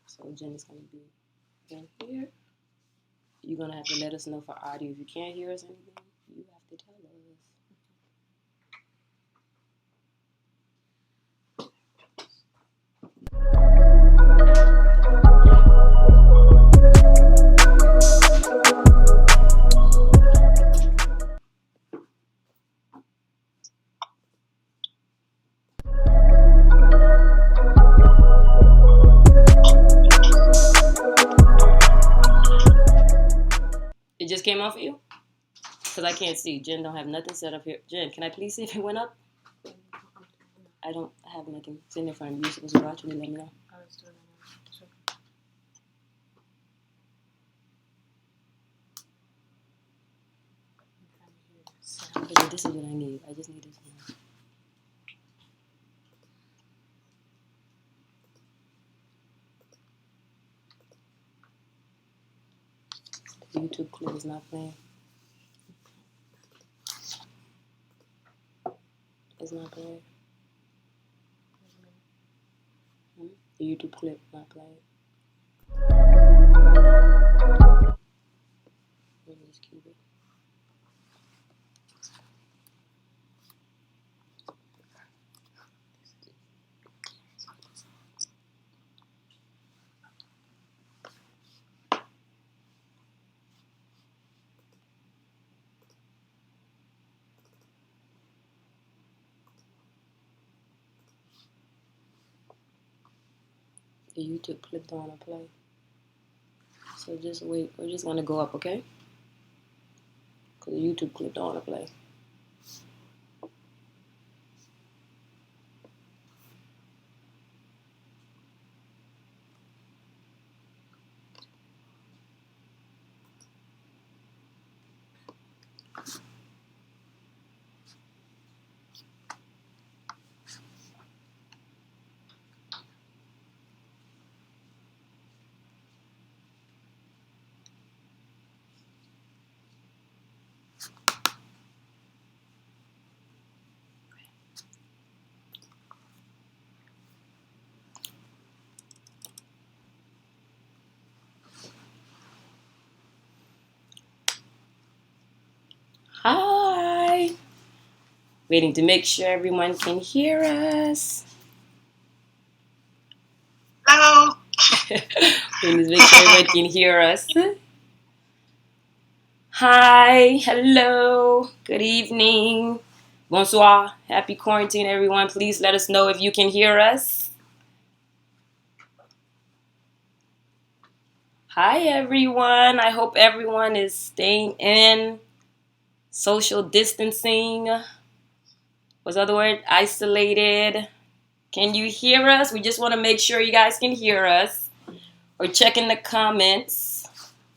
So Jen is going to be in here. You're going to have to let us know for audio. If you can't hear us or anything, you have to tell us. It just came off of you? Because I can't see. Jen don't have nothing set up here. Jen, can I please see if it went up? I don't have nothing. It's in there for you. You're supposed to watch it and let me know. Okay, this is what I need. I just need this one. The YouTube clip is not playing. It's not playing. The YouTube clip not playing. Let me just keep it. The YouTube clip don't want to play. So just wait. We're just going to go up, okay? Because the YouTube clip don't want to play. Hi! Waiting to make sure everyone can hear us. Hello. Waiting to make sure everyone can hear us. Hi, hello, good evening, bonsoir, happy quarantine, everyone. Please let us know if you can hear us. Hi, everyone. I hope everyone is staying in, social distancing. What's the other word? Isolated. Can you hear us? We just want to make sure you guys can hear us. Or check in the comments.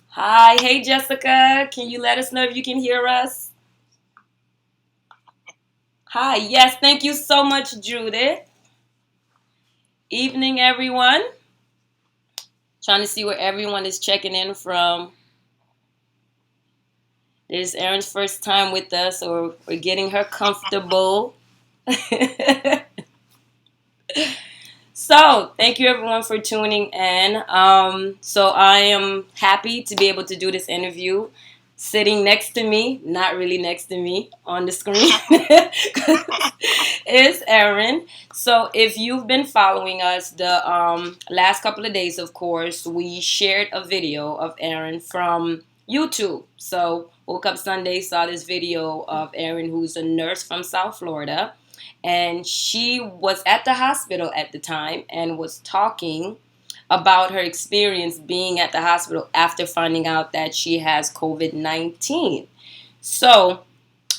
Hi, hey, Jessica. Can you let us know if you can hear us? Hi, yes, thank you so much, Judith. Evening, everyone. Trying to see where everyone is checking in from. This is Erin's first time with us, so we're getting her comfortable. So, thank you everyone for tuning in. So I am happy to be able to do this interview. Sitting next to me, not really next to me on the screen, is Erin. So if you've been following us the last couple of days, of course, we shared a video of Erin from YouTube. So woke up Sunday, saw this video of Erin, who's a nurse from South Florida. And she was at the hospital at the time and was talking about her experience being at the hospital after finding out that she has COVID-19. So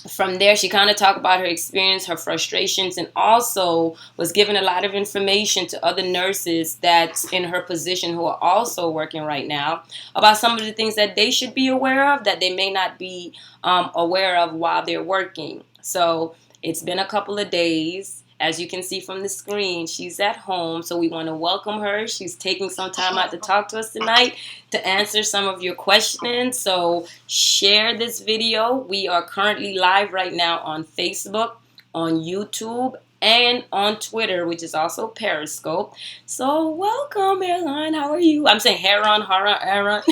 from there, she kind of talked about her experience, her frustrations, and also was given a lot of information to other nurses that's in her position who are also working right now about some of the things that they should be aware of that they may not be aware of while they're working. So it's been a couple of days. As you can see from the screen, she's at home, so we want to welcome her. She's taking some time out to talk to us tonight to answer some of your questions. So share this video. We are currently live right now on Facebook, on YouTube, and on Twitter, which is also Periscope. So welcome, Herine. How are you? I'm saying Heron, Aaron.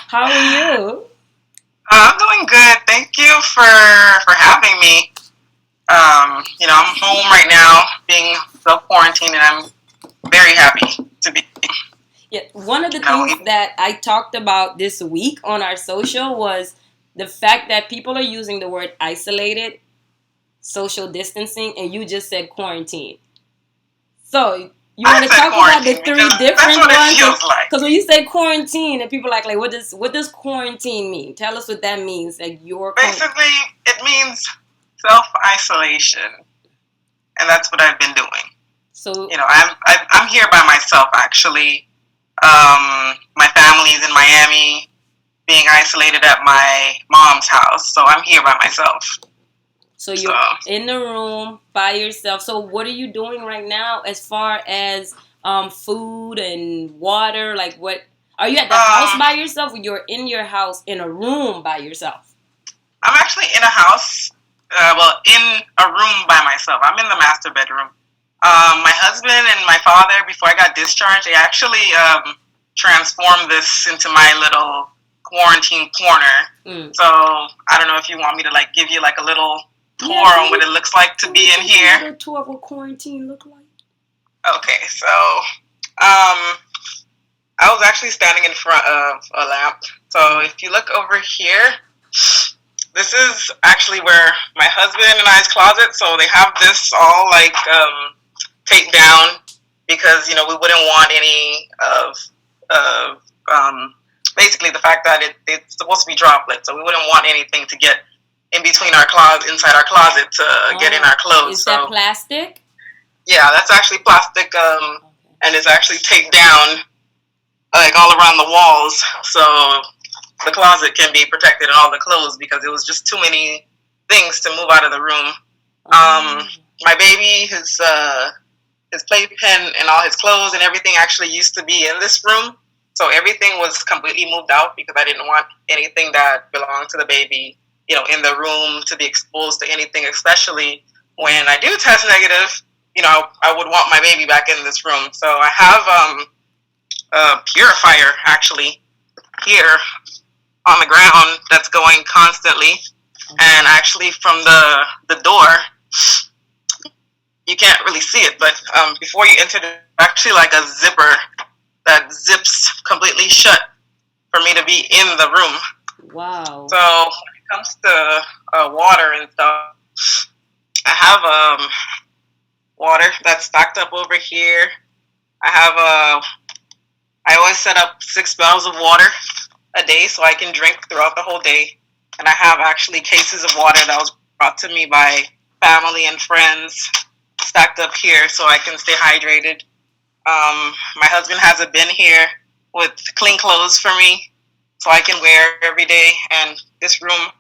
How are you? I'm doing good. Thank you for having me. I'm home right now, being self quarantined, and I'm very happy to be. Yeah, one of the things that I talked about this week on our social was the fact that people are using the word isolated, social distancing, and you just said quarantine. So you want to talk about the three different ones? Because when you say quarantine, and people are like, what does quarantine mean? Tell us what that means. Like basically, it means self-isolation, and that's what I've been doing. So I'm here by myself actually. My family's in Miami, being isolated at my mom's house, so I'm here by myself. So you're in the room by yourself. So what are you doing right now as far as food and water? Like what? Are you at the house by yourself or you're in your house in a room by yourself? I'm actually in a house, in a room by myself. I'm in the master bedroom. My husband and my father, before I got discharged, they actually transformed this into my little quarantine corner. So I don't know if you want me to give you a little tour on what it looks like to be in here. What a tour of a quarantine look like? Okay, so I was actually standing in front of a lamp. So if you look over here, this is actually where my husband and I's closet. So they have this all taped down because we wouldn't want any of basically the fact that it's supposed to be droplets. So we wouldn't want anything to get in between our closet, inside our closet, to get in our clothes. Is that plastic? Yeah, that's actually plastic, and it's actually taped down all around the walls, so the closet can be protected and all the clothes, because it was just too many things to move out of the room. My baby, his playpen and all his clothes and everything actually used to be in this room, so everything was completely moved out because I didn't want anything that belonged to the baby in the room to be exposed to anything, especially when I do test negative. I would want my baby back in this room. So I have a purifier actually here on the ground that's going constantly. And actually from the door, you can't really see it, but before you enter, there's actually a zipper that zips completely shut for me to be in the room. Wow. So when it comes to water and stuff, I have water that's stacked up over here. I always set up 6 bottles of water a day so I can drink throughout the whole day. And I have actually cases of water that was brought to me by family and friends stacked up here so I can stay hydrated. My husband has a bin here with clean clothes for me so I can wear every day. And this room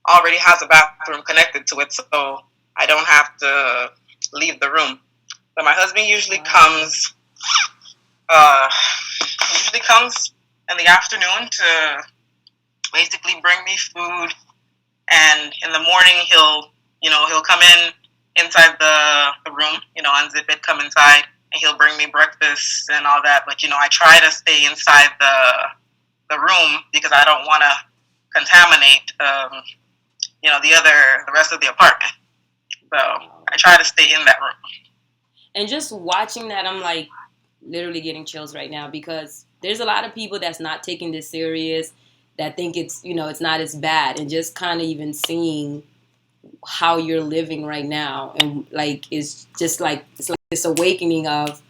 already has a bathroom connected to it, so I don't have to leave the room. So my husband usually comes in the afternoon to basically bring me food, and in the morning he'll come inside the room, unzip it, come inside, and he'll bring me breakfast and all that. But I try to stay inside the room because I don't want to contaminate the rest of the apartment. So I try to stay in that room. And just watching that, I'm literally getting chills right now, because there's a lot of people that's not taking this serious, that think it's not as bad, and just kind of even seeing how you're living right now, and it's just it's this awakening of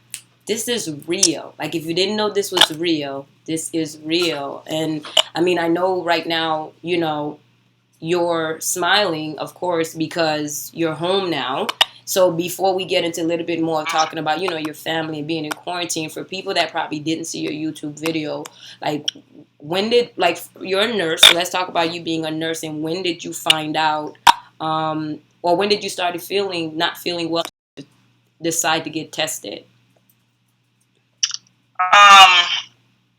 this is real. If you didn't know this was real, this is real. And I mean, I know right now, you're smiling, of course, because you're home now. So before we get into a little bit more of talking about, your family and being in quarantine, for people that probably didn't see your YouTube video, when did, you're a nurse, so let's talk about you being a nurse, and when did you find out, or when did you start not feeling well, to decide to get tested?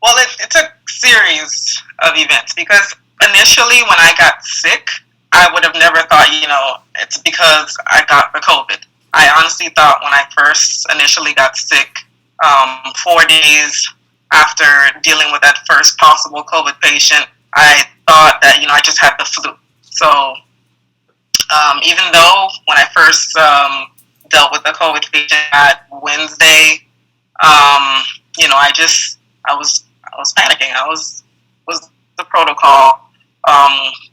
Well, it's a series of events, because initially when I got sick, I would have never thought, it's because I got the COVID. I honestly thought when I first initially got sick, 4 days after dealing with that first possible COVID patient, I thought that, I just had the flu. So even though when I first dealt with the COVID patient at Wednesday, I was panicking. Was the protocol.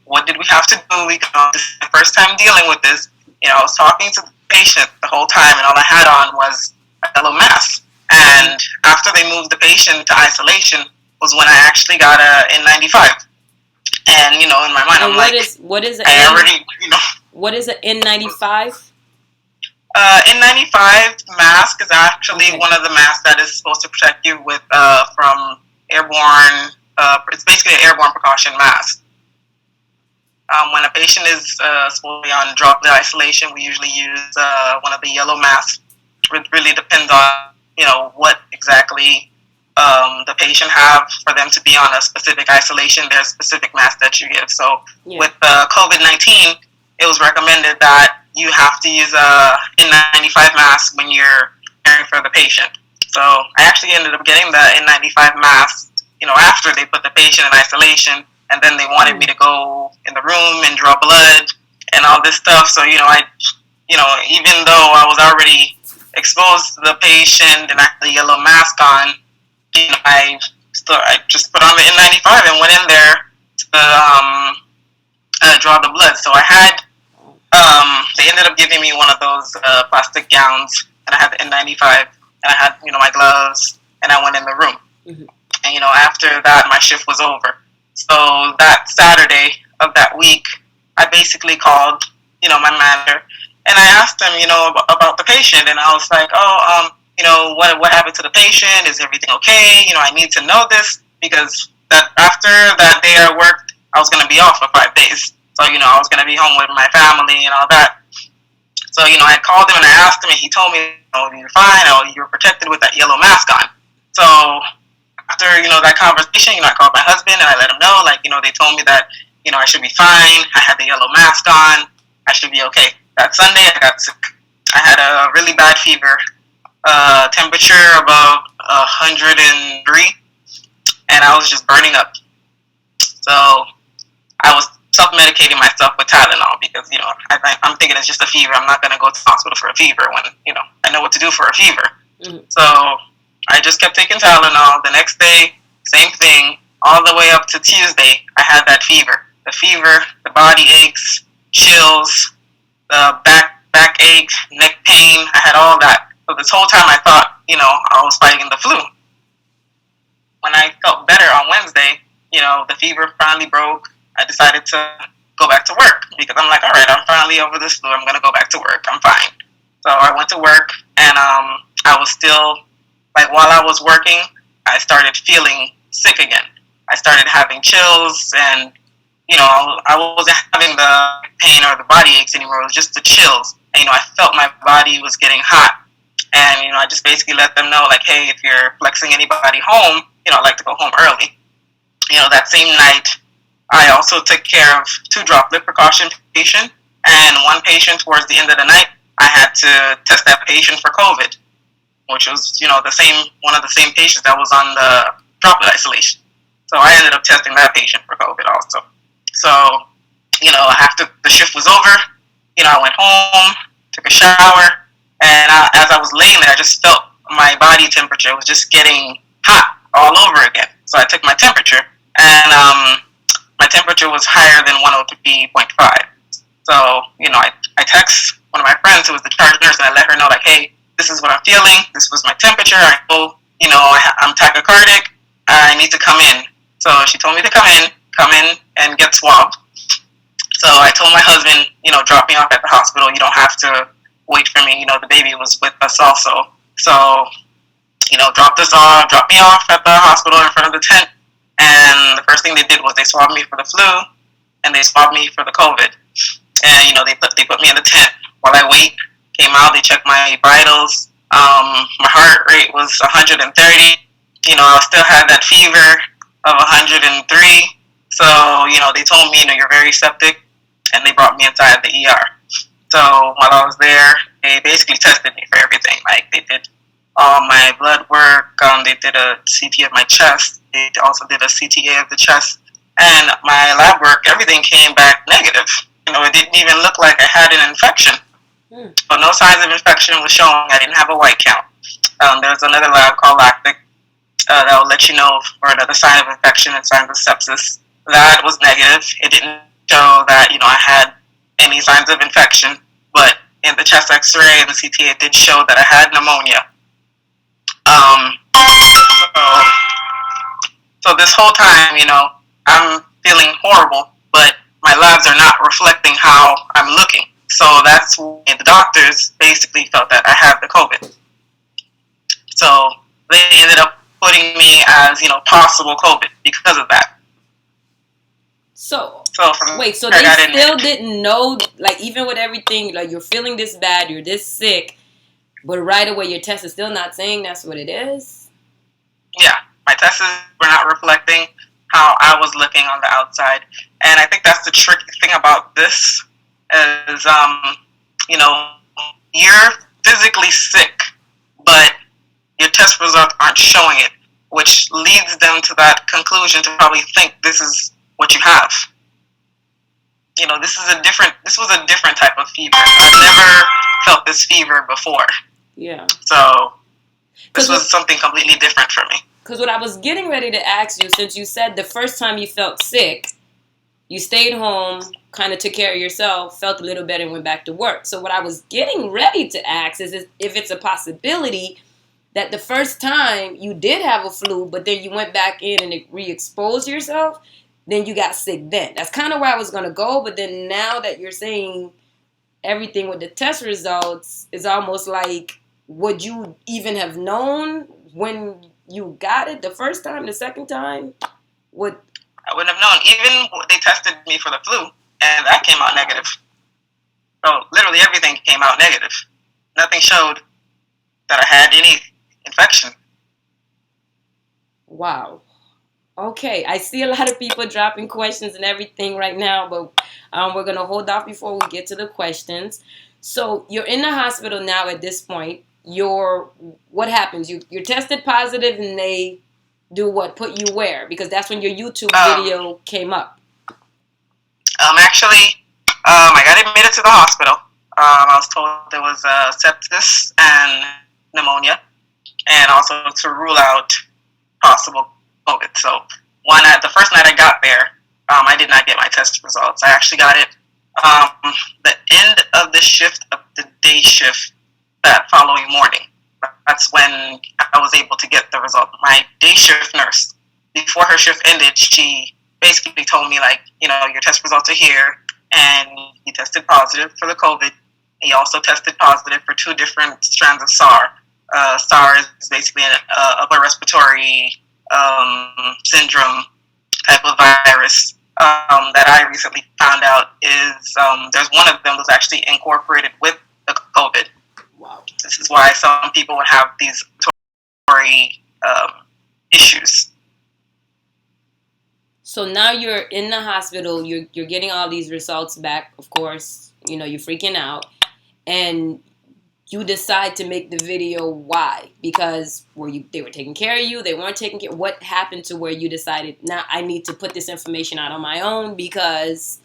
What did we have to do? This is my first time dealing with this. I was talking to the patient the whole time, and all I had on was a yellow mask. And after they moved the patient to isolation was when I actually got a N95. And in my mind, and I'm what is what is an N95? N95 mask is actually one of the masks that is supposed to protect you with from airborne. It's basically an airborne precaution mask. When a patient is supposed to be on droplet isolation, we usually use one of the yellow masks. It really depends on what exactly the patient have for them to be on a specific isolation. There's specific masks that you give. So with COVID-19, it was recommended that you have to use a N95 mask when you're caring for the patient. So I actually ended up getting the N95 mask, after they put the patient in isolation, and then they wanted me to go in the room and draw blood and all this stuff. So, even though I was already exposed to the patient and I had the yellow mask on, I just put on the N95 and went in there to draw the blood. So I had, they ended up giving me one of those plastic gowns, and I had the N95, and I had, my gloves, and I went in the room. Mm-hmm. And, after that, my shift was over. So that Saturday of that week, I basically called, my manager, and I asked him, about the patient, and I was like, what happened to the patient? Is everything okay? I need to know this, because that after that day I worked, I was going to be off for 5 days. So, I was going to be home with my family and all that. So, I called him and I asked him, and he told me, you're fine, you're protected with that yellow mask on. So after, that conversation, I called my husband and I let him know, they told me that, I should be fine. I had the yellow mask on. I should be okay. That Sunday, I got sick. I had a really bad fever, temperature above 103, and I was just burning up. So I was self-medicating myself with Tylenol because, I'm thinking it's just a fever. I'm not going to go to the hospital for a fever when, I know what to do for a fever. Mm-hmm. So I just kept taking Tylenol. The next day, same thing. All the way up to Tuesday, I had that fever. The fever, the body aches, chills, the back ache, neck pain. I had all that. So this whole time I thought, I was fighting the flu. When I felt better on Wednesday, the fever finally broke. I decided to go back to work because I'm like, all right, I'm finally over this flu. I'm going to go back to work. I'm fine. So I went to work, and I was still, while I was working, I started feeling sick again. I started having chills, and, I wasn't having the pain or the body aches anymore. It was just the chills. And, I felt my body was getting hot. And, I just basically let them know, hey, if you're flexing anybody home, I'd like to go home early. That same night, I also took care of 2 droplet precaution patients, and one patient towards the end of the night, I had to test that patient for COVID, which was, one of the same patients that was on the droplet isolation. So I ended up testing that patient for COVID also. So, after the shift was over, I went home, took a shower, and as I was laying there, I just felt my body temperature was just getting hot all over again. So I took my temperature, and my temperature was higher than 103.5. So, I text one of my friends who was the charge nurse, and I let her know, hey, this is what I'm feeling. This was my temperature. I know, I'm tachycardic. I need to come in. So she told me to come in and get swabbed. So I told my husband, drop me off at the hospital. You don't have to wait for me. The baby was with us also. So, dropped me off at the hospital in front of the tent. And the first thing they did was they swabbed me for the flu, and they swabbed me for the COVID. And, they put me in the tent. While I wait, came out, they checked my vitals. My heart rate was 130. I still had that fever of 103. So, they told me, you're very septic, and they brought me inside the ER. So while I was there, they basically tested me for everything. Like they did all my blood work. They did a CT of my chest. They also did a CTA of the chest, and my lab work. Everything came back negative. It didn't even look like I had an infection. But no signs of infection was showing. I didn't have a white count. There's another lab called lactic that will let you know for another sign of infection and signs of sepsis. That was negative. It didn't show that I had any signs of infection, but in the chest X-ray and the CT, it did show that I had pneumonia. So this whole time, I'm feeling horrible, but my labs are not reflecting how I'm looking. So that's when the doctors basically felt that I had the COVID. So they ended up putting me as, possible COVID because of that. So they still didn't know, like, even with everything, like, you're feeling this bad, you're this sick, but right away your test is still not saying that's what it is? Yeah, my tests were not reflecting how I was looking on the outside. And I think that's the tricky thing about this is, you're physically sick, but your test results aren't showing it, which leads them to that conclusion to probably think this is what you have. This was a different type of fever. I've never felt this fever before. Yeah. So this was something completely different for me. Because what I was getting ready to ask you, since you said the first time you felt sick, you stayed home, kind of took care of yourself, felt a little better, and went back to work. So what I was getting ready to ask is if it's a possibility that the first time you did have a flu, but then you went back in and re-exposed yourself, then you got sick then. That's kind of where I was going to go, but then now that you're saying everything with the test results, is almost like, would you even have known when you got it the first time, the second time? I wouldn't have known. Even they tested me for the flu, and that came out negative. So literally everything came out negative. Nothing showed that I had any infection. Wow. Okay, I see a lot of people dropping questions and everything right now, but we're going to hold off before we get to the questions. So you're in the hospital now at this point. What happens? You're tested positive and they do what? Put you where? Because that's when your YouTube video came up. Actually, I got admitted to the hospital. I was told there was sepsis and pneumonia, and also to rule out possible COVID. So the first night I got there, I did not get my test results. I actually got it the end of the shift of the day shift that following morning. That's when I was able to get the result. My day shift nurse, before her shift ended, she basically told me, like, your test results are here, and he tested positive for the COVID. He also tested positive for 2 different strands of SARS. SARS is basically an upper respiratory syndrome type of virus that I recently found out is there's one of them was actually incorporated with the COVID. Wow. This is why some people would have these respiratory issues. So now you're in the hospital, you're getting all these results back, of course, you're freaking out, and you decide to make the video. Why? Because they were taking care of you, they weren't taking care. What happened to where you decided, now I need to put this information out on my own because...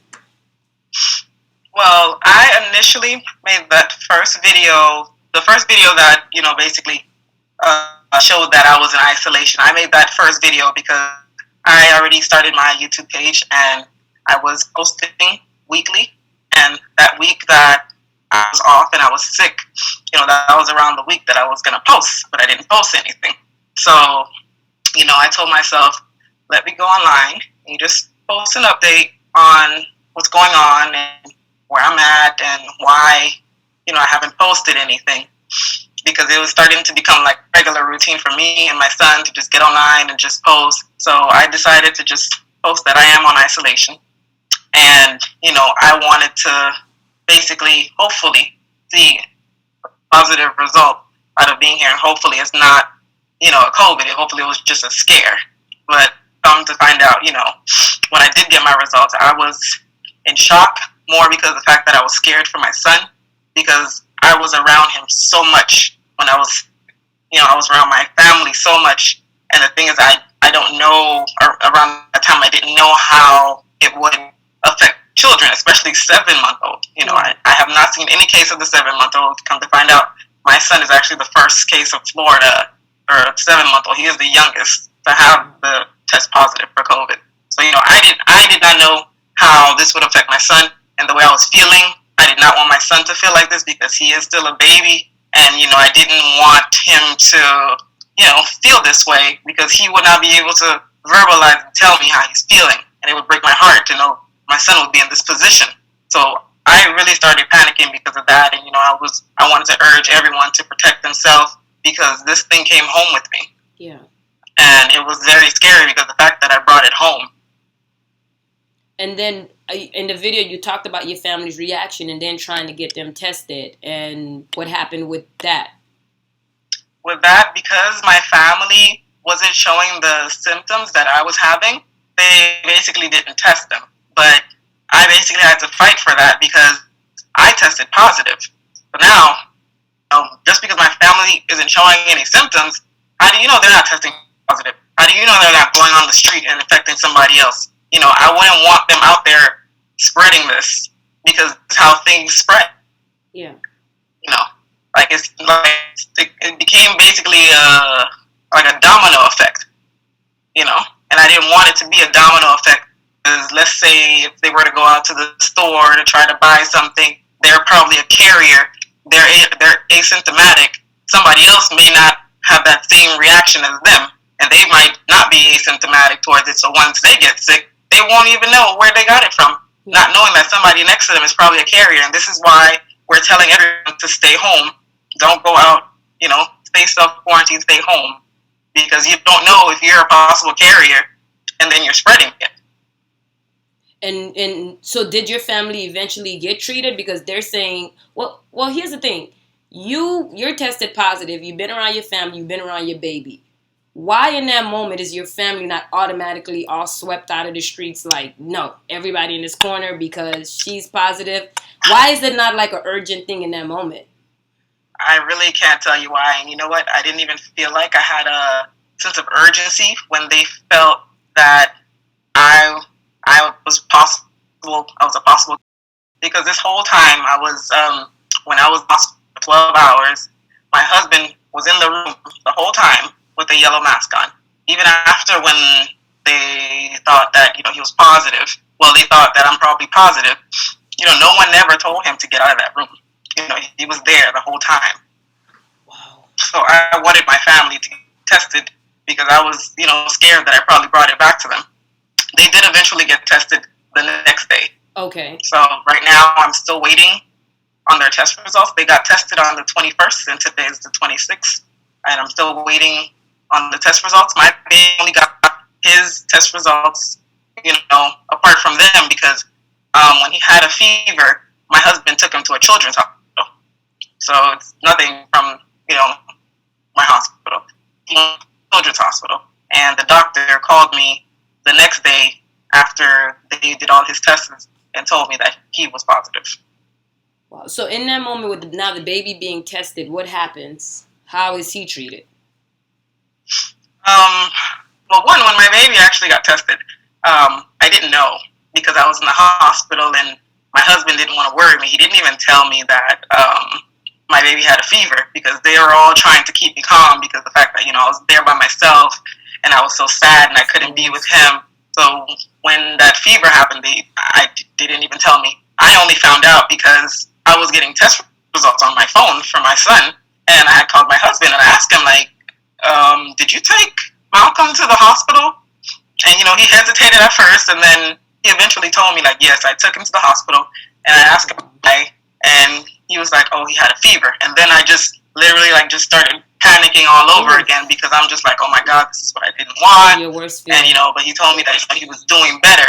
Well, I initially made that first video, the first video that, basically showed that I was in isolation. I made that first video because I already started my YouTube page and I was posting weekly. And that week that I was off and I was sick, that was around the week that I was going to post, but I didn't post anything. So, I told myself, let me go online and just post an update on what's going on and where I'm at and why, I haven't posted anything. Because it was starting to become like regular routine for me and my son to just get online and just post. So I decided to just post that I am on isolation. And, I wanted to basically, hopefully, see a positive result out of being here. And hopefully it's not, a COVID. Hopefully it was just a scare. But to find out, when I did get my results, I was in shock more because of the fact that I was scared for my son. because I was around him so much when I was, I was around my family so much. And the thing is, I don't know, or around that time, I didn't know how it would affect children, especially 7-month-old. I have not seen any case of the 7-month-old. Come to find out, my son is actually the first case of Florida, or 7-month-old. He is the youngest to have the test positive for COVID. So, I did not know how this would affect my son and the way I was feeling. I did not want my son to feel like this because he is still a baby. And, I didn't want him to, feel this way because he would not be able to verbalize and tell me how he's feeling. And it would break my heart to know my son would be in this position. So I really started panicking because of that. And, I wanted to urge everyone to protect themselves because this thing came home with me. Yeah. And it was very scary because of the fact that I brought it home. And then in the video, you talked about your family's reaction and then trying to get them tested. And what happened with that? With that, because my family wasn't showing the symptoms that I was having, they basically didn't test them. But I basically had to fight for that because I tested positive. But now, just because my family isn't showing any symptoms, how do you know they're not testing positive? How do you know they're not going on the street and infecting somebody else? I wouldn't want them out there spreading this because that's how things spread. Yeah. It became basically like a domino effect, and I didn't want it to be a domino effect. Because let's say if they were to go out to the store to try to buy something, they're probably a carrier. They're asymptomatic. Somebody else may not have that same reaction as them, and they might not be asymptomatic towards it. So once they get sick, they won't even know where they got it from, not knowing that somebody next to them is probably a carrier. And this is why we're telling everyone to stay home. Don't go out, stay self-quarantine, stay home. Because you don't know if you're a possible carrier and then you're spreading it. And so did your family eventually get treated? Because they're saying, well, here's the thing. You're tested positive. You've been around your family. You've been around your baby. Why in that moment is your family not automatically all swept out of the streets like, no, everybody in this corner because she's positive? Why is it not like an urgent thing in that moment? I really can't tell you why. And you know what? I didn't even feel like I had a sense of urgency when they felt that I was possible. I was a possible, because this whole time I was when I was lost for 12 hours, my husband was in the room the whole time with a yellow mask on. Even after when they thought that he was positive, well, they thought that I'm probably positive. No one ever told him to get out of that room. He was there the whole time. Wow. So I wanted my family to get tested because I was, scared that I probably brought it back to them. They did eventually get tested the next day. Okay. So right now I'm still waiting on their test results. They got tested on the 21st and today is the 26th. And I'm still waiting on the test results. My baby only got his test results, apart from them because when he had a fever, my husband took him to a children's hospital. So it's nothing from, my hospital. Children's hospital. And the doctor called me the next day after they did all his tests and told me that he was positive. Wow. So in that moment with now the baby being tested, what happens? How is he treated? Well, when my baby actually got tested, I didn't know because I was in the hospital and my husband didn't want to worry me. He didn't even tell me that my baby had a fever because they were all trying to keep me calm because of the fact that, I was there by myself and I was so sad and I couldn't be with him. So when that fever happened, they didn't even tell me. I only found out because I was getting test results on my phone from my son, and I had called my husband and I asked him, did you take Malcolm to the hospital? And, he hesitated at first, and then he eventually told me, yes, I took him to the hospital, and I asked him why, and he was like, oh, he had a fever. And then I just literally, just started panicking all over again because I'm just like, oh my God, this is what I didn't want. Your worst fear. And, but he told me that he was doing better.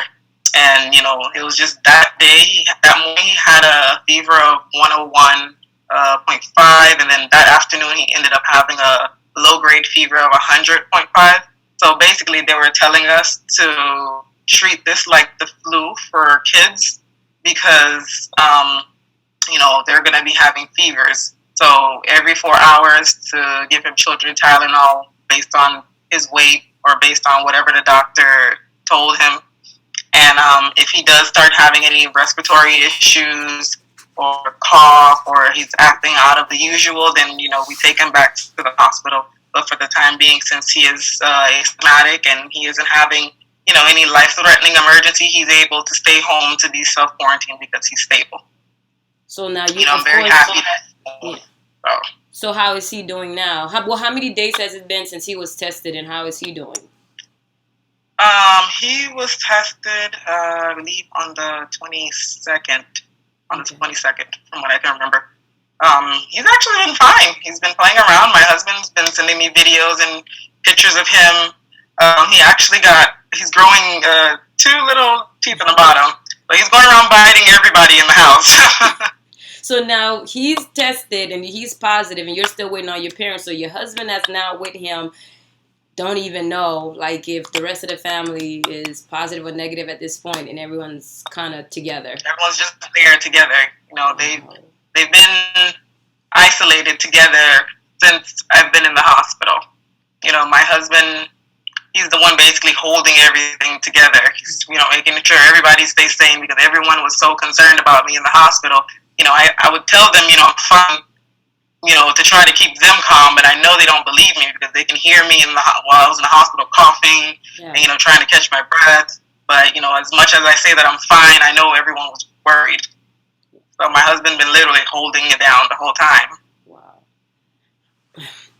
And, it was just that day, that morning, he had a fever of 101.5, and then that afternoon he ended up having a low-grade fever of 100.5. So basically they were telling us to treat this like the flu for kids because they're going to be having fevers. So every 4 hours to give him children Tylenol based on his weight or based on whatever the doctor told him. And if he does start having any respiratory issues or cough or he's acting out of the usual, then, we take him back to the hospital. But for the time being, since he is asthmatic and he isn't having, any life-threatening emergency, he's able to stay home to be self-quarantined because he's stable. So now I'm very happy that. So how is he doing now? How many days has it been since he was tested, and how is he doing? He was tested, I believe, on the 22nd. On the 22nd, from what I can remember. He's actually been fine. He's been playing around. My husband's been sending me videos and pictures of him. He's growing 2 little teeth in the bottom. But he's going around biting everybody in the house. So now he's tested and he's positive, and you're still waiting on your parents. So your husband that's now with him don't even know, like, if the rest of the family is positive or negative at this point, and everyone's kind of together. Everyone's just there together. They've been isolated together since I've been in the hospital. My husband, he's the one basically holding everything together. He's, making sure everybody stays sane because everyone was so concerned about me in the hospital. I would tell them, I'm fine, to try to keep them calm, but I know they don't believe me because they can hear me while I was in the hospital coughing and, trying to catch my breath. But, as much as I say that I'm fine, I know everyone was worried. So my husband been literally holding it down the whole time. Wow.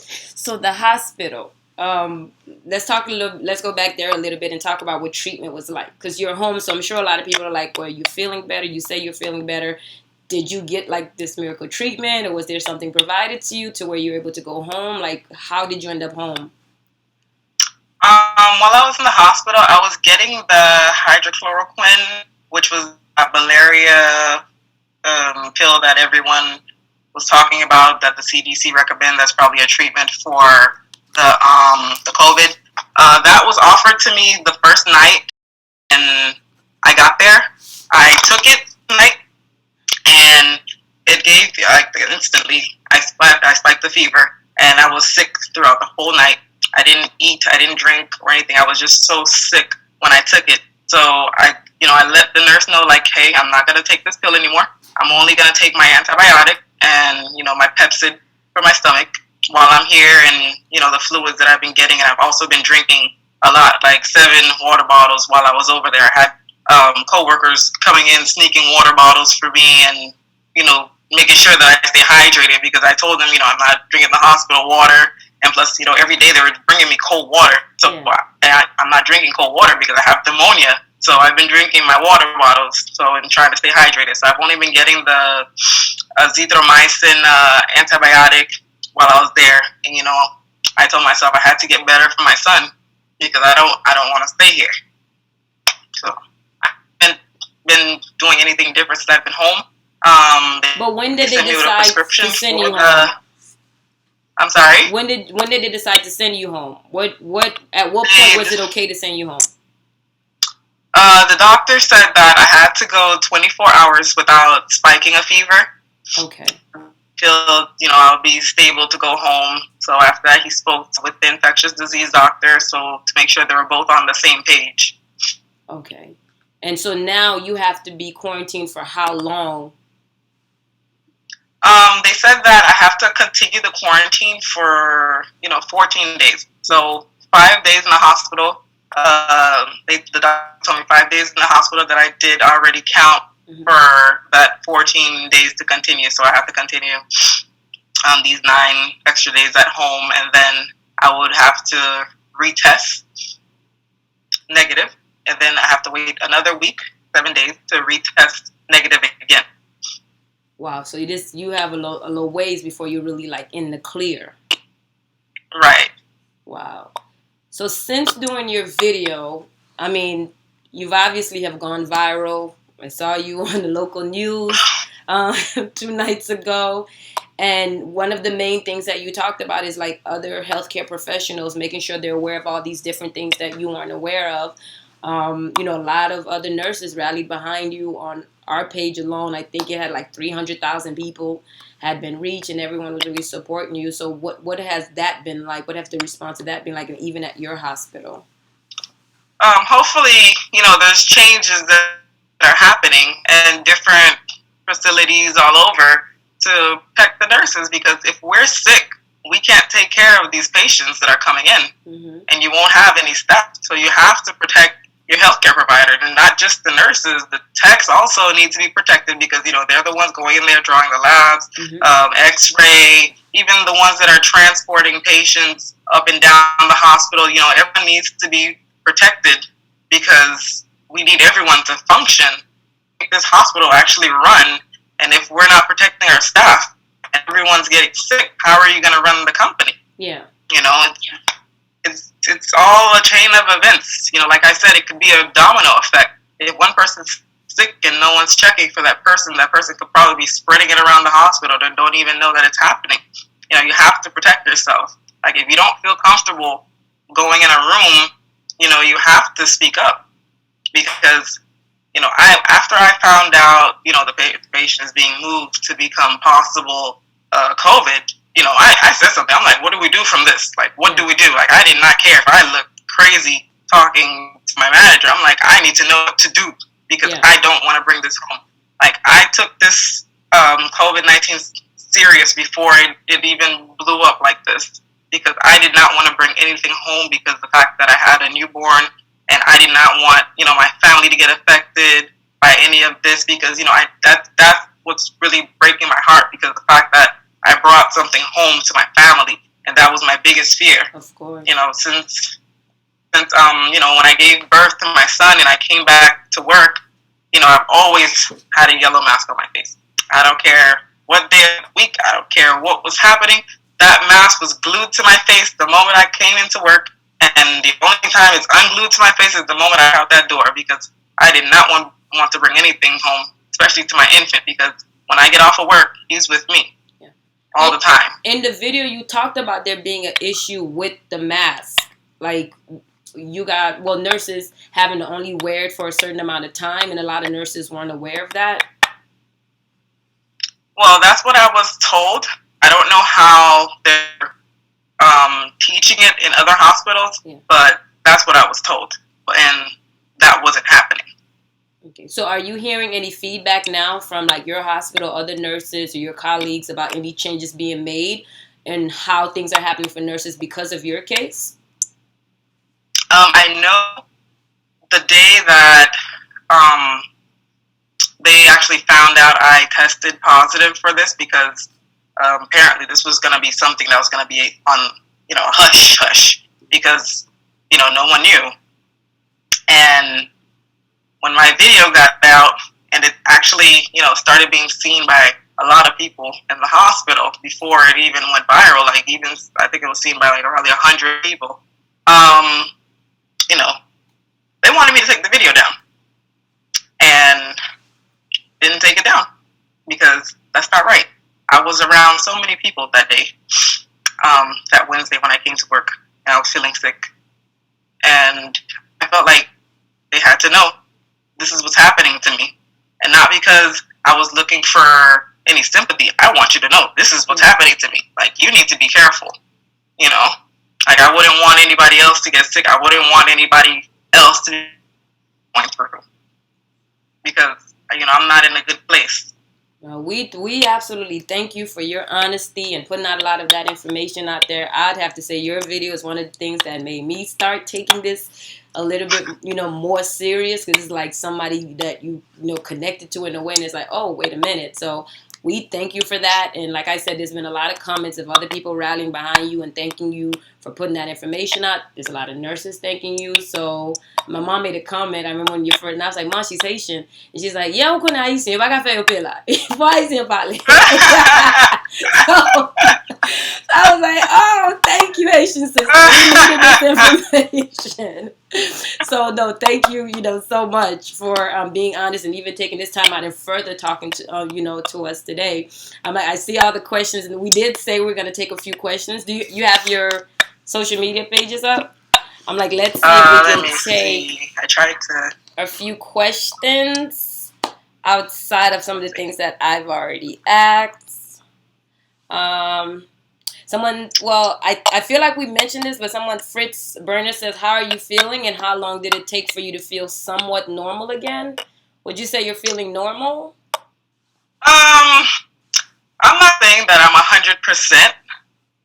So the hospital, let's go back there a little bit and talk about what treatment was like. Because you're home, so I'm sure a lot of people are like, well, you're feeling better. You say you're feeling better. Did you get, like, this miracle treatment, or was there something provided to you to where you were able to go home? Like, how did you end up home? While I was in the hospital, I was getting the hydrochloroquine, which was a malaria pill that everyone was talking about, that the CDC recommend. That's probably a treatment for the COVID. That was offered to me the first night, and I got there. I took it tonight. And it gave, instantly, I spiked the fever, and I was sick throughout the whole night. I didn't eat, I didn't drink or anything. I was just so sick when I took it. So I let the nurse know, like, hey, I'm not going to take this pill anymore. I'm only going to take my antibiotic and, my Pepsid for my stomach while I'm here, and, the fluids that I've been getting. And I've also been drinking a lot, like 7 water bottles while I was over there. I had co-workers coming in, sneaking water bottles for me, and, making sure that I stay hydrated, because I told them, I'm not drinking the hospital water, and plus, every day they were bringing me cold water. So I'm not drinking cold water because I have pneumonia. So I've been drinking my water bottles, and trying to stay hydrated. So I've only been getting the azithromycin antibiotic while I was there, and, I told myself I had to get better for my son because I don't want to stay here. So been doing anything different since I've been home. But when did they decide to send you home? I'm sorry? When did they decide to send you home? At what point was it okay to send you home? The doctor said that I had to go 24 hours without spiking a fever. Okay. Till, I'll be stable to go home. So after that, he spoke with the infectious disease doctor, to make sure they were both on the same page. Okay. And so now you have to be quarantined for how long? They said that I have to continue the quarantine for, 14 days. So 5 days in the hospital. The doctor told me 5 days in the hospital that I did already count for that 14 days to continue. So I have to continue these 9 extra days at home, and then I would have to retest negative. And then I have to wait another week, 7 days, to retest negative again. Wow, so you have a little ways before you're really, like, in the clear. Right. Wow. So since doing your video, I mean, you've obviously have gone viral. I saw you on the local news 2 nights ago. And one of the main things that you talked about is, like, other healthcare professionals, making sure they're aware of all these different things that you aren't aware of. A lot of other nurses rallied behind you. On our page alone, I think it had like 300,000 people had been reached, and everyone was really supporting you. So what has that been like? What has the response to that been like, even at your hospital? Hopefully, there's changes that are happening in different facilities all over to protect the nurses, because if we're sick, we can't take care of these patients that are coming in, and you won't have any staff. So you have to protect your healthcare provider, and not just the nurses. The techs also need to be protected, because they're the ones going in there drawing the labs, X-ray, even the ones that are transporting patients up and down the hospital. Everyone needs to be protected, because we need everyone to function, make this hospital actually run. And if we're not protecting our staff and everyone's getting sick, how are you going to run the company? Yeah. It's all a chain of events. Like I said, it could be a domino effect. If one person's sick and no one's checking for that person could probably be spreading it around the hospital that don't even know that it's happening. You have to protect yourself. Like, if you don't feel comfortable going in a room, you have to speak up, because after I found out the patient is being moved to become possible COVID, I said something. I'm like, what do we do from this? Like, what do we do? Like, I did not care if I looked crazy talking to my manager. I'm like, I need to know what to do, because I don't want to bring this home. Like, I took this COVID-19 serious before it even blew up like this, because I did not want to bring anything home, because the fact that I had a newborn, and I did not want my family to get affected by any of this, because that's what's really breaking my heart, because the fact that I brought something home to my family, and that was my biggest fear. Of course. Since when I gave birth to my son and I came back to work, I've always had a yellow mask on my face. I don't care what day of the week, I don't care what was happening. That mask was glued to my face the moment I came into work, and the only time it's unglued to my face is the moment I out that door, because I did not want to bring anything home, especially to my infant, because when I get off of work, he's with me all the time. In the video, you talked about there being an issue with the mask. Like, nurses having to only wear it for a certain amount of time, and a lot of nurses weren't aware of that. Well, that's what I was told. I don't know how they're teaching it in other hospitals, but that's what I was told, and that wasn't happening. Okay, so are you hearing any feedback now from like your hospital, other nurses, or your colleagues about any changes being made and how things are happening for nurses because of your case? I know the day that they actually found out I tested positive for this, because apparently this was going to be something that was going to be on, a hush, because, no one knew. And when my video got out, and it actually, started being seen by a lot of people in the hospital before it even went viral, I think it was seen by like around 100 people, they wanted me to take the video down, and didn't take it down, because that's not right. I was around so many people that day, that Wednesday when I came to work, and I was feeling sick, and I felt like they had to know this is what's happening to me, and not because I was looking for any sympathy. I want you to know this is what's happening to me. Like, you need to be careful, Like, I wouldn't want anybody else to get sick. I wouldn't want anybody else to be going through, because I'm not in a good place. We absolutely thank you for your honesty and putting out a lot of that information out there. I'd have to say your video is one of the things that made me start taking this a little bit, more serious, because it's like somebody that you connected to in a way, and it's like, oh, wait a minute. So we thank you for that. And like I said, there's been a lot of comments of other people rallying behind you and thanking you for putting that information out. There's a lot of nurses thanking you. So my mom made a comment. I remember when you first, and I was like, Mom, she's Haitian. And she's like, yeah, I'm Haitian. I got fair pila. Haitian pale. So I was like, oh, thank you, Haitian sister. We needed this information. So no, thank you, so much for being honest and even taking this time out and further talking to to us today. I see all the questions, and we did say we're going to take a few questions. Do you have your social media pages up? I'm like, let's see if we Let can me take see. I tried to. a few questions outside of some of the things that I've already asked. Someone, well, I feel like we mentioned this, but someone, Fritz Burner says, how are you feeling and how long did it take for you to feel somewhat normal again? Would you say you're feeling normal? I'm not saying that I'm 100%,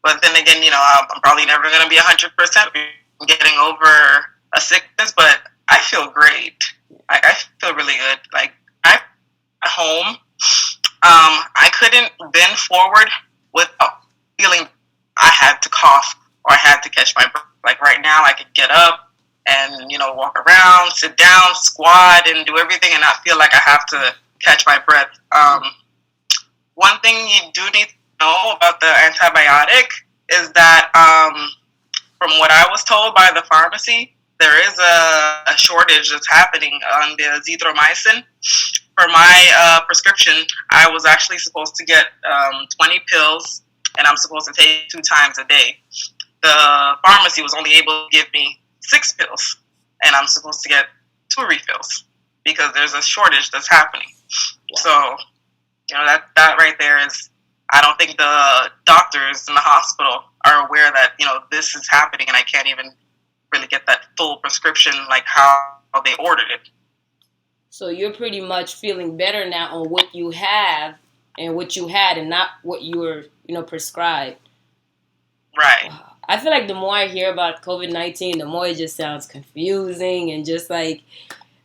but then again, I'm probably never going to be 100% getting over a sickness, but I feel great. I feel really good. Like, I'm at home. I couldn't bend forward without feeling I had to cough or I had to catch my breath. Like right now, I could get up and, walk around, sit down, squat, and do everything and not feel like I have to catch my breath. One thing you do need to know about the antibiotic is that, from what I was told by the pharmacy, there is a shortage that's happening on the azithromycin. For my prescription, I was actually supposed to get 20 pills, and I'm supposed to take 2 times a day. The pharmacy was only able to give me 6 pills, and I'm supposed to get 2 refills because there's a shortage that's happening. So, that right there is, I don't think the doctors in the hospital are aware that, this is happening, and I can't even really get that full prescription like how they ordered it. So you're pretty much feeling better now on what you have and what you had and not what you were, prescribed. Right. I feel like the more I hear about COVID-19, the more it just sounds confusing and just like,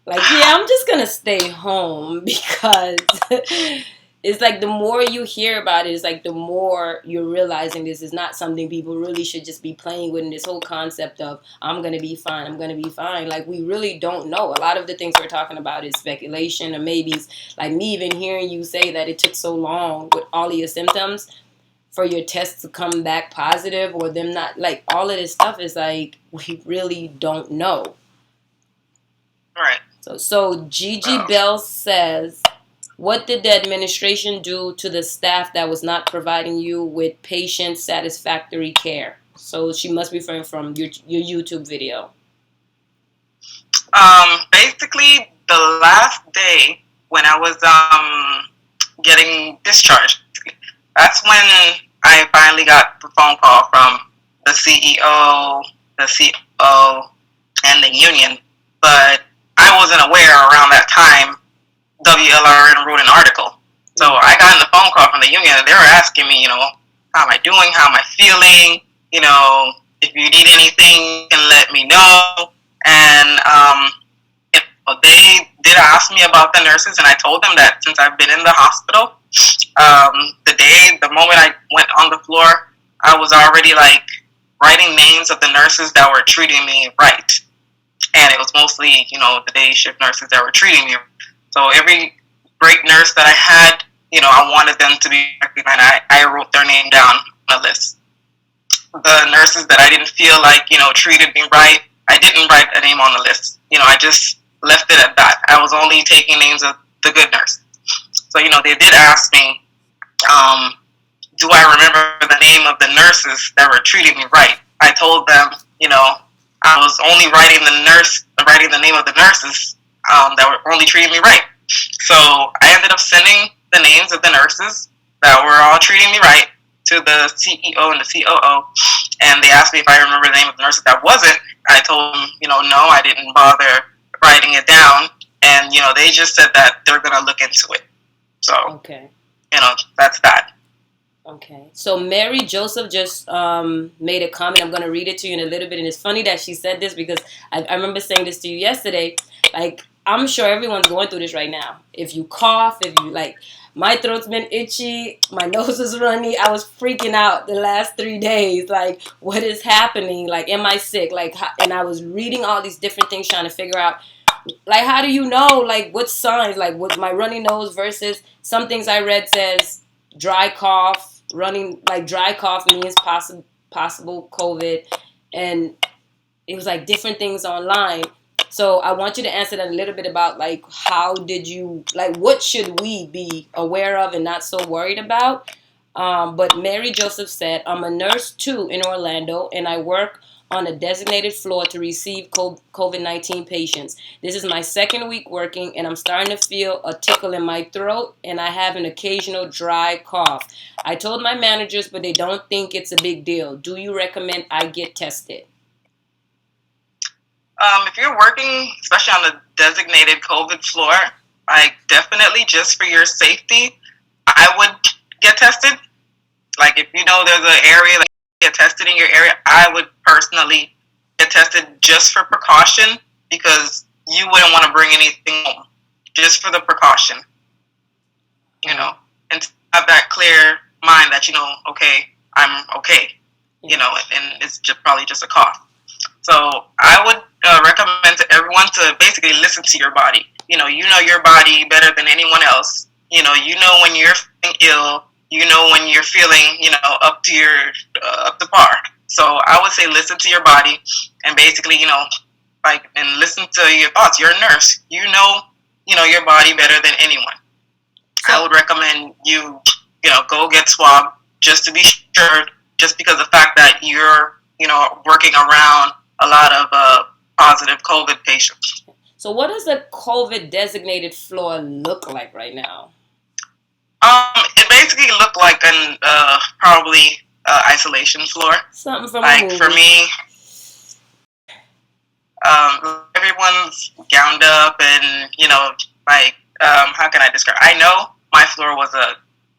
yeah, I'm just going to stay home because it's like the more you hear about it, it's like the more you're realizing this is not something people really should just be playing with. And this whole concept of, I'm going to be fine, I'm going to be fine. Like, we really don't know. A lot of the things we're talking about is speculation or maybes. Like me even hearing you say that it took so long with all of your symptoms for your tests to come back positive or them not, like all of this stuff is like, we really don't know. Right. So Gigi Bell says, what did the administration do to the staff that was not providing you with patient satisfactory care? So she must be referring from your YouTube video. Basically, the last day when I was getting discharged, that's when I finally got the phone call from the CEO, the COO, and the union. But I wasn't aware around that time WLRN wrote an article. So I got the phone call from the union, and they were asking me, how am I doing? How am I feeling? If you need anything, you can let me know. And they did ask me about the nurses, and I told them that since I've been in the hospital, the moment I went on the floor, I was already writing names of the nurses that were treating me right. And it was mostly, the day shift nurses that were treating me. So every great nurse that I had, I wanted them to be recognized. I wrote their name down on a list. The nurses that I didn't feel like, treated me right, I didn't write a name on the list. I just left it at that. I was only taking names of the good nurses. So, they did ask me, do I remember the name of the nurses that were treating me right? I told them, I was only writing the name of the nurses that were only treating me right. So I ended up sending the names of the nurses that were all treating me right to the CEO and the COO, and they asked me if I remember the name of the nurses that wasn't. I told them, no, I didn't bother writing it down, and they just said that they're gonna look into it. So okay, that's that. Okay, so Mary Joseph just made a comment. I'm going to read it to you in a little bit. And it's funny that she said this because I remember saying this to you yesterday. Like, I'm sure everyone's going through this right now. If you cough, if you my throat's been itchy, my nose is runny. I was freaking out the last 3 days. Like, what is happening? Like, am I sick? And I was reading all these different things trying to figure out, how do you know? What signs? What's my runny nose versus some things I read says dry cough. Dry cough means possible COVID, and it was different things online. So I want you to answer that a little bit about how did you what should we be aware of and not so worried about. But Mary Joseph said, I'm a nurse too in Orlando, and I work on a designated floor to receive COVID-19 patients. This is my second week working, and I'm starting to feel a tickle in my throat, and I have an occasional dry cough. I told my managers, but they don't think it's a big deal. Do you recommend I get tested? If you're working, especially on the designated COVID floor, like definitely just for your safety, I would get tested. Like if you know there's an area that you get tested in your area, I would personally get tested just for precaution because you wouldn't want to bring anything home, just for the precaution, you know, and to have that clear mind that, you know, okay, I'm okay, you know, and it's just probably just a cough. So I would recommend to everyone to basically listen to your body. You know your body better than anyone else. You know when you're feeling ill. You know when you're feeling, you know, up to par. So I would say listen to your body and basically, you know, like, and listen to your thoughts. You're a nurse. You know your body better than anyone. I would recommend you know, go get swabbed just to be sure, just because of the fact that you're, you know, working around a lot of positive COVID patients. So what does the COVID designated floor look like right now? It basically looked like an probably isolation floor. Something from like for me, everyone's gowned up and, you know, like how can I describe? I know my floor was a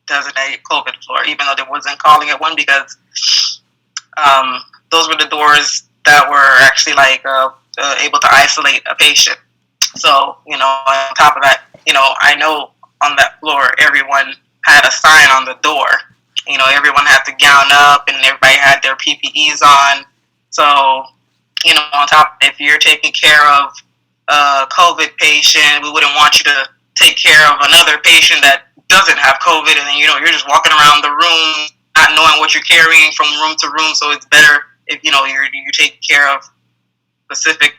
designated COVID floor, even though they wasn't calling it one, because those were the doors that were actually like able to isolate a patient. So, you know, on top of that, you know, I know on that floor everyone had a sign on the door. You know, everyone had to gown up and everybody had their PPEs on. So, you know, on top, if you're taking care of a COVID patient, we wouldn't want you to take care of another patient that doesn't have COVID, and then, you know, you're just walking around the room not knowing what you're carrying from room to room. So it's better if, you know, you're taking care of specific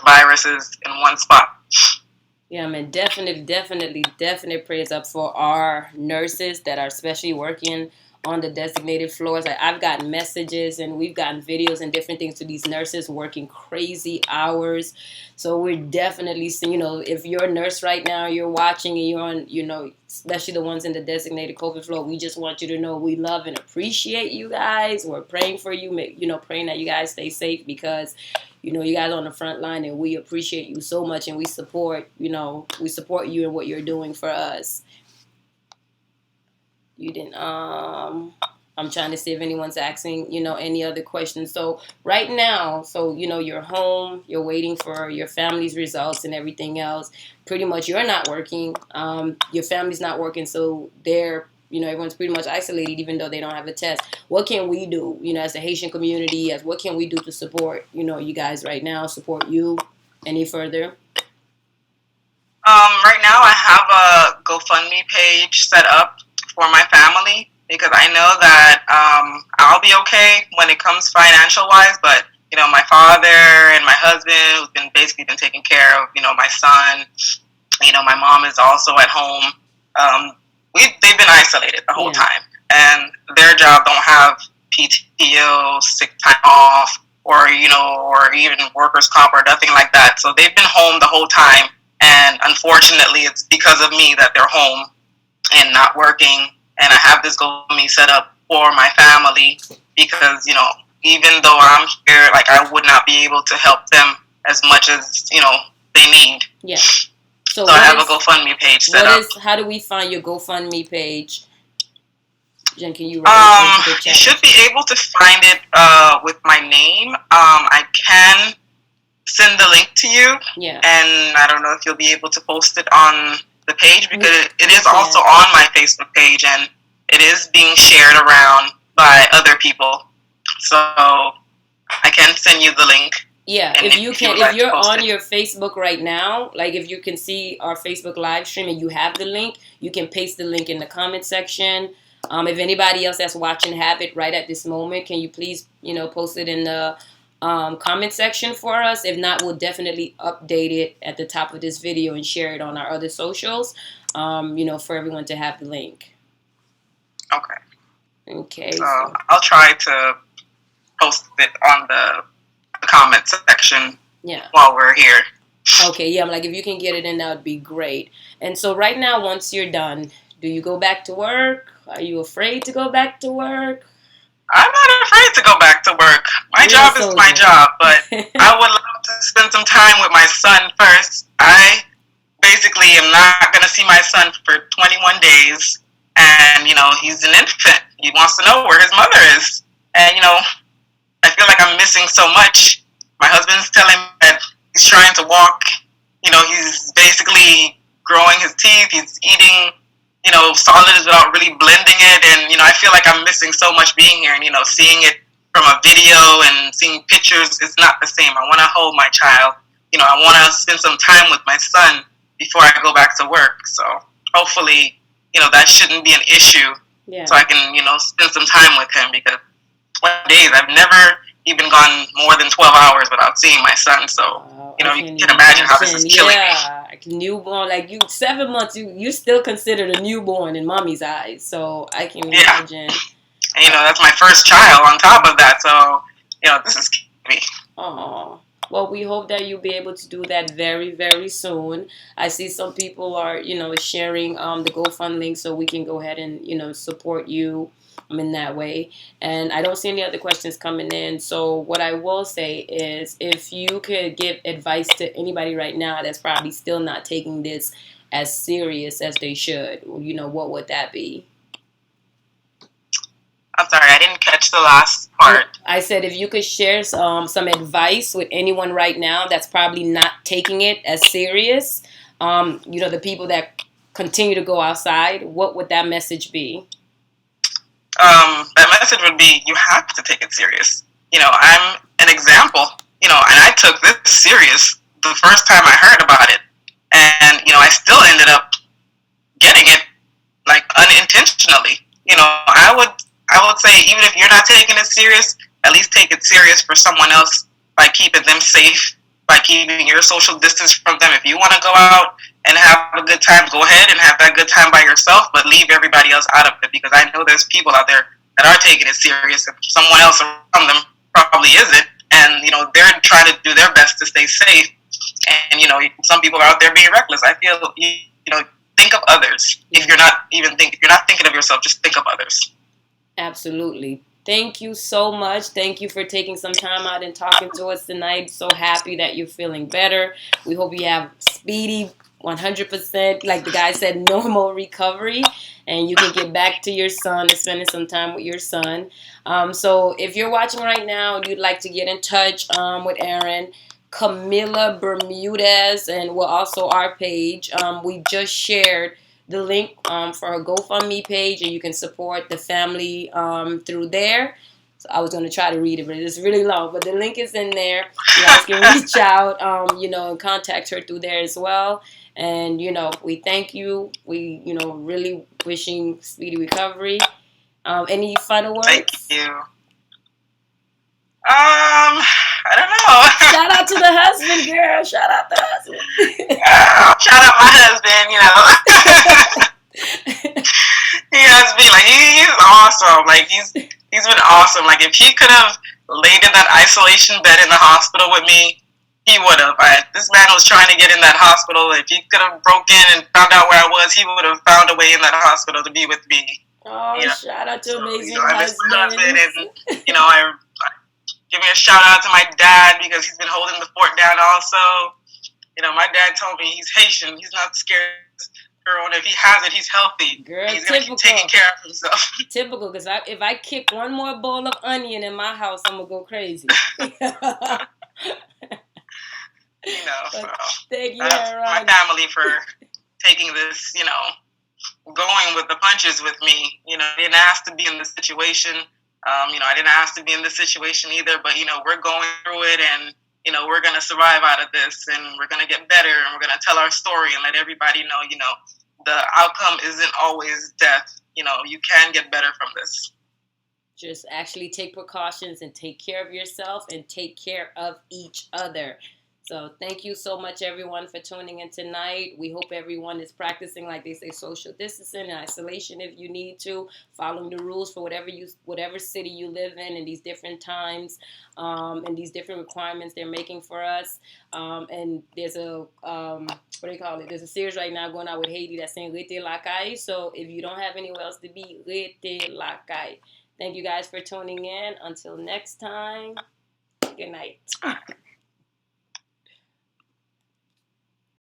viruses in one spot. Yeah, man, definitely praise up for our nurses that are especially working on the designated floors. Like, I've gotten messages and we've gotten videos and different things to these nurses working crazy hours. So we're definitely seeing, you know, if you're a nurse right now, you're watching and you're on, you know, especially the ones in the designated COVID floor, we just want you to know we love and appreciate you guys. We're praying for you, you know, praying that you guys stay safe, because, you know, you guys are on the front line and we appreciate you so much, and we support, you know, we support you and what you're doing for us. You didn't, I'm trying to see if anyone's asking, you know, any other questions. So right now, so, you know, you're home, you're waiting for your family's results and everything else. Pretty much you're not working. Your family's not working. So they're, you know, everyone's pretty much isolated, even though they don't have a test. What can we do, you know, as a Haitian community, as what can we do to support, you know, you guys right now, support you any further? Right now I have a GoFundMe page set up for my family, because I know that I'll be okay when it comes financial wise, but, you know, my father and my husband, who's been taking care of, you know, my son, you know, my mom is also at home. They've been isolated the whole time, and their job don't have PTO, sick time off, or, you know, or even workers' comp or nothing like that. So they've been home the whole time, and unfortunately, it's because of me that they're home and not working. And I have this GoFundMe set up for my family, because, you know, even though I'm here, like, I would not be able to help them as much as, you know, they need. Yeah. So I have a GoFundMe page set up. How do we find your GoFundMe page? Jen, can you you should be able to find it with my name. I can send the link to you. Yeah. And I don't know if you'll be able to post it on the page, because it is also on my Facebook page, and it is being shared around by other people. So I can send you the link. Yeah, if you're on your Facebook right now, like if you can see our Facebook live stream and you have the link, you can paste the link in the comment section. If anybody else that's watching have it right at this moment, can you please, you know, post it in the comment section for us? If not, we'll definitely update it at the top of this video and share it on our other socials, you know, for everyone to have the link. Okay. Okay. So I'll try to post it on the comment section Yeah. while we're here. Okay, yeah, I'm like, if you can get it in, that would be great. And so right now, once you're done, do you go back to work? Are you afraid to go back to work? I'm not afraid to go back to work. My job is my job, but I would love to spend some time with my son first. I basically am not going to see my son for 21 days. And, he's an infant. He wants to know where his mother is. And, I feel like I'm missing so much. My husband's telling me that he's trying to walk. He's basically growing his teeth. He's eating, solids without really blending it. And, I feel like I'm missing so much being here. And, seeing it from a video and seeing pictures is not the same. I want to hold my child. I want to spend some time with my son before I go back to work. So hopefully, that shouldn't be an issue. Yeah. So I can, spend some time with him, because 20 days, I've never even gone more than 12 hours without seeing my son. So, you can imagine how this is killing me. Yeah, like newborn, like 7 months, you still considered a newborn in mommy's eyes. So I can imagine. And, that's my first child on top of that. So, this is killing me. Oh. Well, we hope that you'll be able to do that very, very soon. I see some people are, sharing the GoFundMe link, so we can go ahead and, support you in that way. And I don't see any other questions coming in. So what I will say is, if you could give advice to anybody right now that's probably still not taking this as serious as they should, what would that be? I'm sorry, I didn't catch the last part. I said, if you could share some advice with anyone right now that's probably not taking it as serious, the people that continue to go outside, what would that message be? That message would be, you have to take it serious. I'm an example, and I took this serious the first time I heard about it. And, I still ended up getting it, like, unintentionally. I would say, even if you're not taking it serious, at least take it serious for someone else by keeping them safe, by keeping your social distance from them. If you want to go out and have a good time, go ahead and have that good time by yourself, but leave everybody else out of it, because I know there's people out there that are taking it serious, and someone else around them probably isn't, and, they're trying to do their best to stay safe, and, some people are out there being reckless. I feel, think of others. If you're not thinking of yourself, just think of others. Absolutely. Thank you so much. Thank you for taking some time out and talking to us tonight. So happy that you're feeling better. We hope you have speedy 100%, like the guy said, normal recovery, and you can get back to your son and spending some time with your son. So if you're watching right now and you'd like to get in touch with Erin, Camila Bermudez, and also our page, we just shared the link for her GoFundMe page, and you can support the family through there. So I was going to try to read it, but it's really long. But the link is in there. You guys can reach out, and contact her through there as well. And, we thank you. We, really wishing speedy recovery. Any final words? Thank you. I don't know. Shout out to the husband, girl. Shout out the husband. Shout out my husband, He has been, like, he's awesome. Like, he's been awesome. Like, if he could have laid in that isolation bed in the hospital with me, he would have. This man was trying to get in that hospital. If he could have broken and found out where I was, he would have found a way in that hospital to be with me. Oh, shout out to amazing I miss my husband. husband, and, I give me a shout out to my dad, because he's been holding the fort down also. My dad told me he's Haitian. He's not scared of corona. If he has it, he's healthy. Girl, he's going to keep taking care of himself. Typical, because if I kick one more bowl of onion in my house, I'm going to go crazy. So thank you, that's my family for taking this, going with the punches with me. I didn't ask to be in this situation. I didn't ask to be in this situation either, but, we're going through it, and, we're going to survive out of this, and we're going to get better, and we're going to tell our story and let everybody know, the outcome isn't always death. You can get better from this. Just actually take precautions and take care of yourself and take care of each other. So thank you so much, everyone, for tuning in tonight. We hope everyone is practicing, like they say, social distancing and isolation if you need to, following the rules for whatever city you live in these different times, and these different requirements they're making for us. And there's a what do you call it? There's a series right now going on with Haiti that's saying "Rete la calle." So if you don't have anywhere else to be, rete la calle. Thank you guys for tuning in. Until next time, good night.